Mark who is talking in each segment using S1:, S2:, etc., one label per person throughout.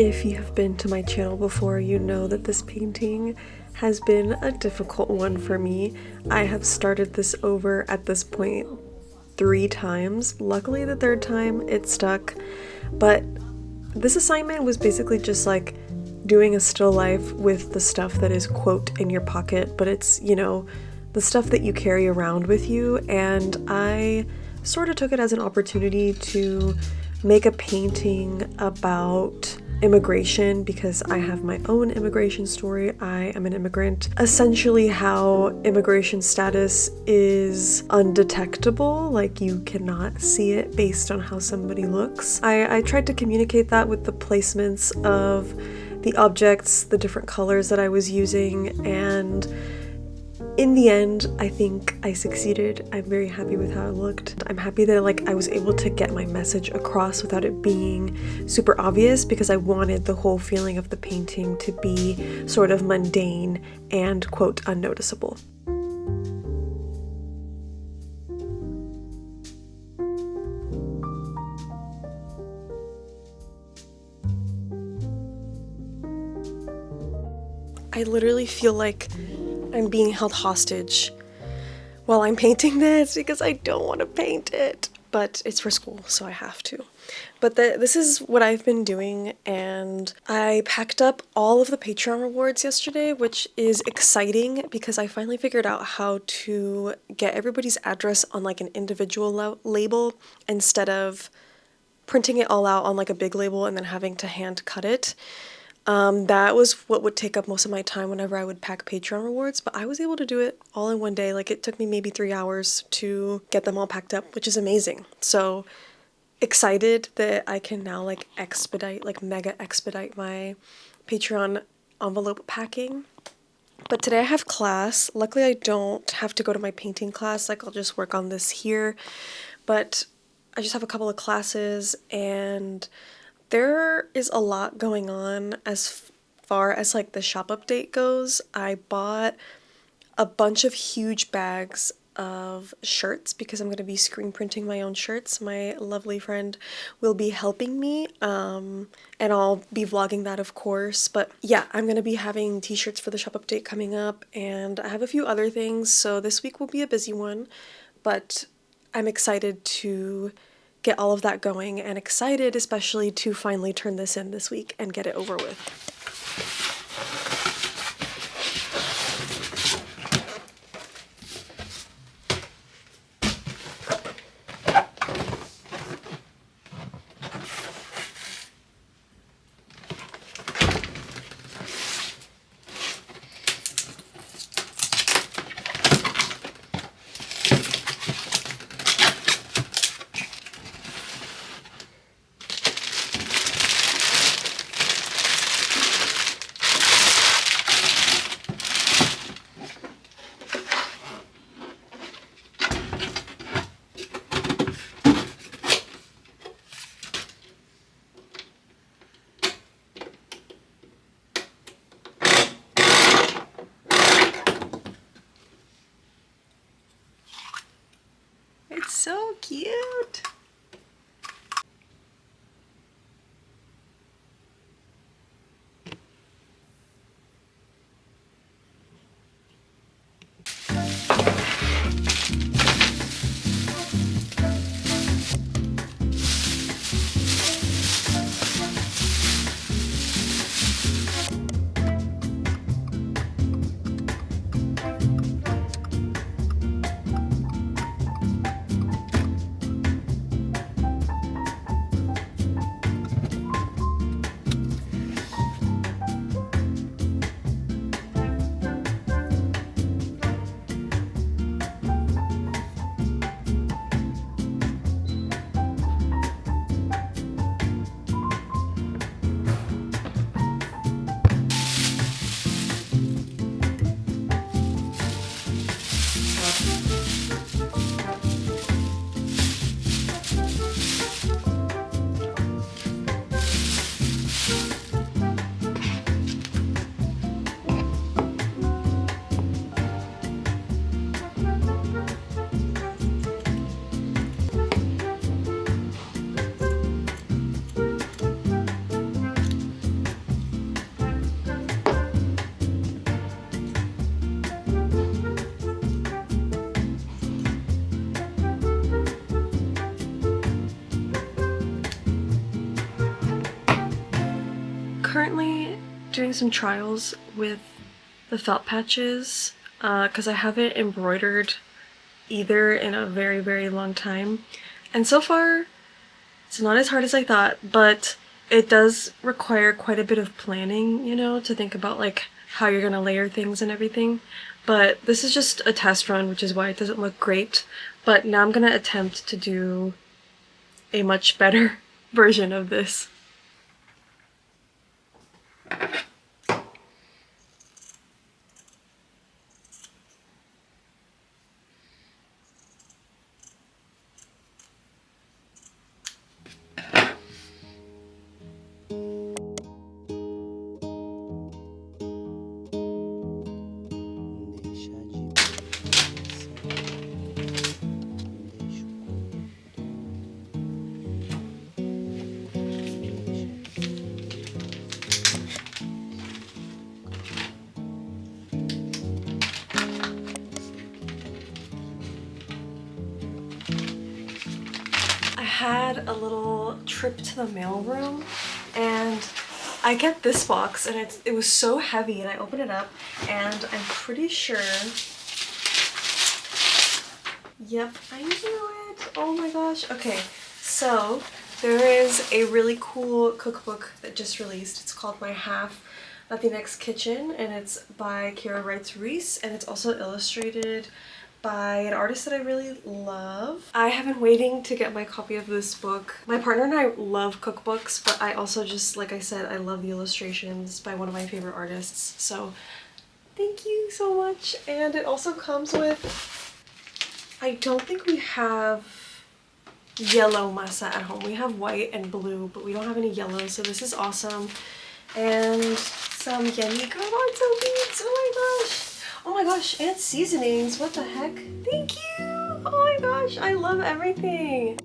S1: If you have been to my channel before, you know that this painting has been a difficult one for me. I have started this over at this point 3 times. Luckily the third time it stuck, but this assignment was basically just like doing a still life with the stuff that is quote in your pocket, but it's, you know, the stuff that you carry around with you, and I sort of took it as an opportunity to make a painting about immigration because I have my own immigration story. I am an immigrant. Essentially how immigration status is undetectable, like you cannot see it based on how somebody looks. I tried to communicate that with the placements of the objects, the different colors that I was using, and in the end, I think I succeeded. I'm very happy with how it looked. I'm happy that I was able to get my message across without it being super obvious, because I wanted the whole feeling of the painting to be sort of mundane and quote unnoticeable. I literally feel like I'm being held hostage while I'm painting this because I don't want to paint it, but it's for school, so I have to. But this is what I've been doing, and I packed up all of the Patreon rewards yesterday, which is exciting because I finally figured out how to get everybody's address on like an individual label instead of printing it all out on like a big label and then having to hand cut it. That was what would take up most of my time whenever I would pack Patreon rewards, but I was able to do it all in one day. Like, it took me maybe 3 hours to get them all packed up, which is amazing. So excited that I can now like expedite, like mega expedite my Patreon envelope packing. But today I have class. Luckily I don't have to go to my painting class, like I'll just work on this here. But I just have a couple of classes, and there is a lot going on as far as like the shop update goes. I bought a bunch of huge bags of shirts because I'm going to be screen printing my own shirts. My lovely friend will be helping me, and I'll be vlogging that, of course. But yeah, I'm going to be having t-shirts for the shop update coming up, and I have a few other things, so this week will be a busy one, but I'm excited to get all of that going, and excited especially to finally turn this in this week and get it over with. It's so cute! doing some trials with the felt patches because I haven't embroidered either in a very, very long time. And so far, it's not as hard as I thought, but it does require quite a bit of planning, you know, to think about like how you're gonna layer things and everything. But this is just a test run, which is why it doesn't look great. But now I'm gonna attempt to do a much better version of this. Had a little trip to the mailroom and I get this box and it was so heavy, and I opened it up and I'm pretty sure, yep, I knew it. Oh my gosh. Okay, so there is a really cool cookbook that just released. It's called My Half Latinx Kitchen and it's by Kira Wrights Reese, and it's also illustrated by an artist that I really love. I have been waiting to get my copy of this book. My partner and I love cookbooks, but I also just, like I said, I love the illustrations by one of my favorite artists. So thank you so much. And it also comes with, I don't think we have yellow masa at home. We have white and blue, but we don't have any yellow, so this is awesome. And some yummy garbanzo beans. Oh my gosh. Oh my gosh, and seasonings. What the heck? Thank you. Oh my gosh, I love everything.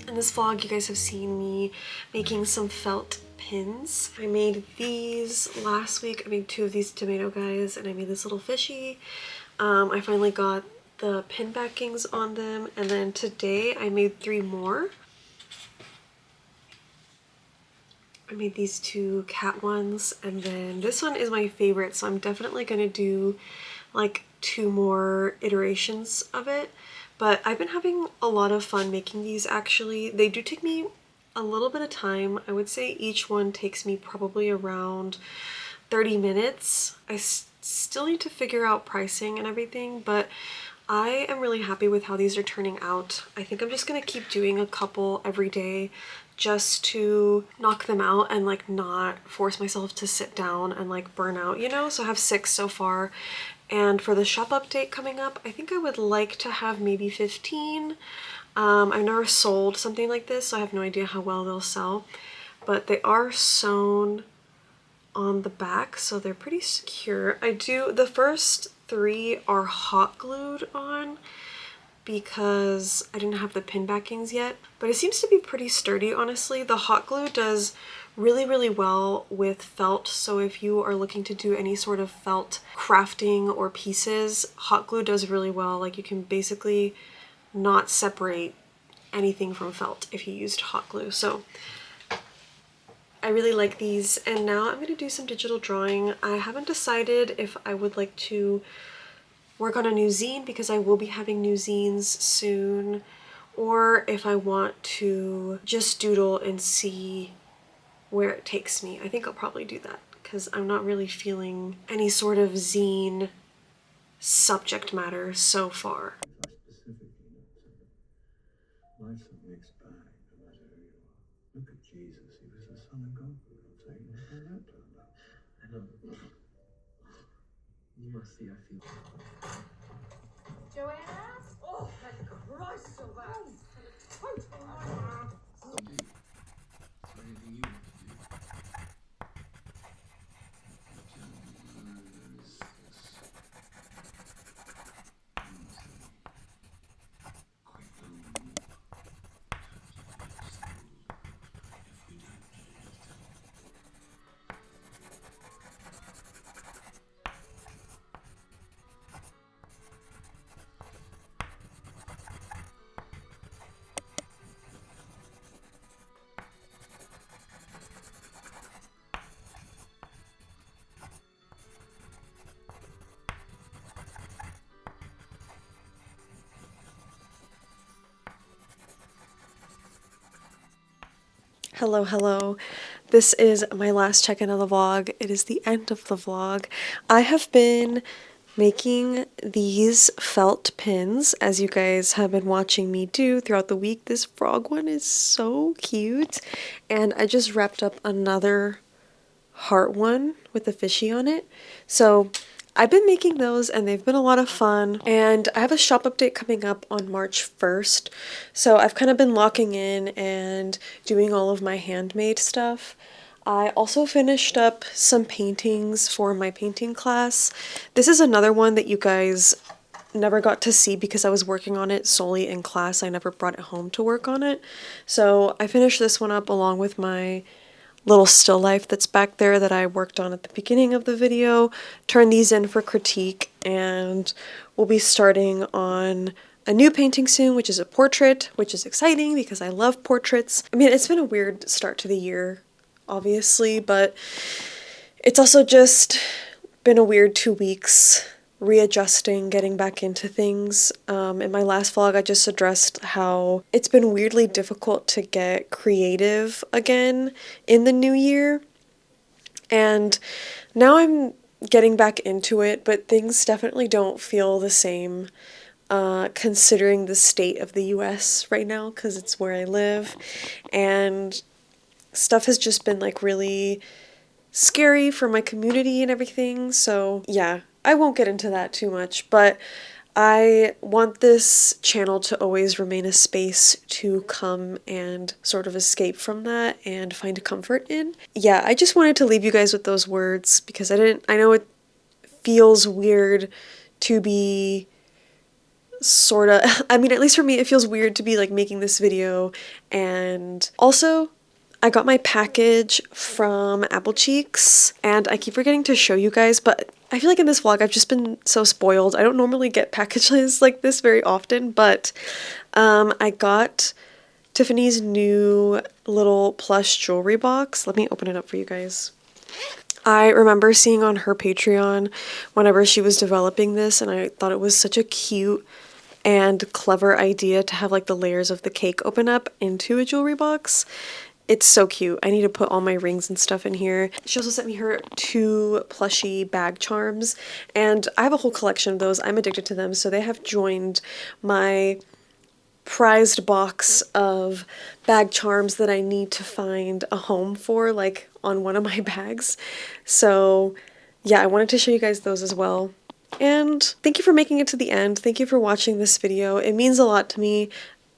S1: In this vlog, you guys have seen me making some felt pins. I made these last week. I made 2 of these tomato guys, and I made this little fishy. I finally got the pin backings on them, and then today I made 3 more. I made these 2 cat ones, and then this one is my favorite, so I'm definitely gonna do like 2 more iterations of it. But I've been having a lot of fun making these actually. They do take me a little bit of time. I would say each one takes me probably around 30 minutes. I still need to figure out pricing and everything, but I am really happy with how these are turning out. I think I'm just gonna keep doing a couple every day just to knock them out and like not force myself to sit down and like burn out, you know? So I have 6 so far. And for the shop update coming up, I think I would like to have maybe 15. I've never sold something like this, so I have no idea how well they'll sell. But they are sewn on the back, so they're pretty secure. The first 3 are hot glued on because I didn't have the pin backings yet. But it seems to be pretty sturdy, honestly. The hot glue does really, really well with felt. So if you are looking to do any sort of felt crafting or pieces, hot glue does really well. Like, you can basically not separate anything from felt if you used hot glue. So I really like these. And now I'm going to do some digital drawing. I haven't decided if I would like to work on a new zine, because I will be having new zines soon, or if I want to just doodle and see where it takes me. I think I'll probably do that, because I'm not really feeling any sort of zine subject matter so far.
S2: Life's a mixed bag, no matter who you are. Look at Jesus, he was the Son of God. I'll tell you how that turned out. I know. You must see, I feel.
S3: Joanna? Oh, my Christ, Sylvester!
S2: So do you? Is there anything you want to do? There is this. Quite lonely. If we don't change them.
S1: Hello, hello. This is my last check-in of the vlog. It is the end of the vlog. I have been making these felt pins, as you guys have been watching me do throughout the week. This frog one is so cute. And I just wrapped up another heart one with a fishy on it. So I've been making those and they've been a lot of fun, and I have a shop update coming up on March 1st. So I've kind of been locking in and doing all of my handmade stuff. I also finished up some paintings for my painting class. This is another one that you guys never got to see because I was working on it solely in class. I never brought it home to work on it. So I finished this one up along with my little still life that's back there that I worked on at the beginning of the video. Turn these in for critique, and we'll be starting on a new painting soon, which is a portrait, which is exciting because I love portraits. I mean, it's been a weird start to the year, obviously, but it's also just been a weird 2 weeks readjusting, getting back into things. In my last vlog, I just addressed how it's been weirdly difficult to get creative again in the new year. And now I'm getting back into it, but things definitely don't feel the same, considering the state of the US right now, because it's where I live. And stuff has just been like really scary for my community and everything. So yeah, I won't get into that too much, but I want this channel to always remain a space to come and sort of escape from that and find comfort in. Yeah, I just wanted to leave you guys with those words because I know it feels weird to be sort of, I mean, at least for me, it feels weird to be like making this video. And also, I got my package from Apple Cheeks, and I keep forgetting to show you guys, but I feel like in this vlog I've just been so spoiled. I don't normally get packages like this very often, but I got Tiffany's new little plush jewelry box. Let me open it up for you guys. I remember seeing on her Patreon whenever she was developing this, and I thought it was such a cute and clever idea to have like the layers of the cake open up into a jewelry box. It's so cute. I need to put all my rings and stuff in here. She also sent me her 2 plushy bag charms, and I have a whole collection of those. I'm addicted to them, so they have joined my prized box of bag charms that I need to find a home for, like on one of my bags. So yeah, I wanted to show you guys those as well. And thank you for making it to the end. Thank you for watching this video. It means a lot to me.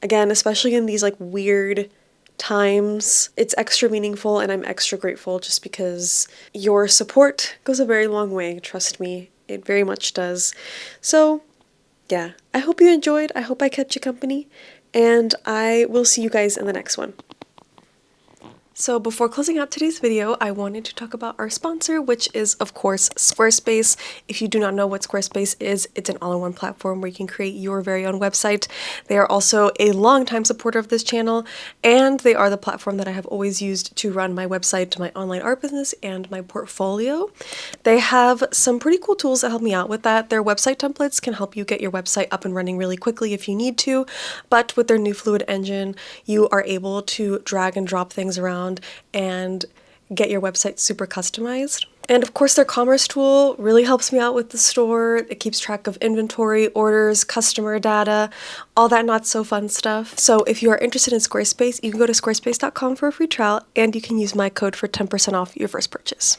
S1: Again, especially in these like weird times, it's extra meaningful, and I'm extra grateful just because your support goes a very long way. Trust me, it very much does. So yeah, I hope you enjoyed. I hope I kept you company, and I will see you guys in the next one. So before closing out today's video, I wanted to talk about our sponsor, which is of course Squarespace. If you do not know what Squarespace is, it's an all-in-one platform where you can create your very own website. They are also a longtime supporter of this channel, and they are the platform that I have always used to run my website, my online art business, and my portfolio. They have some pretty cool tools that help me out with that. Their website templates can help you get your website up and running really quickly if you need to, but with their new Fluid engine, you are able to drag and drop things around and get your website super customized. And of course, their commerce tool really helps me out with the store. It keeps track of inventory, orders, customer data, all that not so fun stuff. So if you are interested in Squarespace, you can go to squarespace.com for a free trial, and you can use my code for 10% off your first purchase.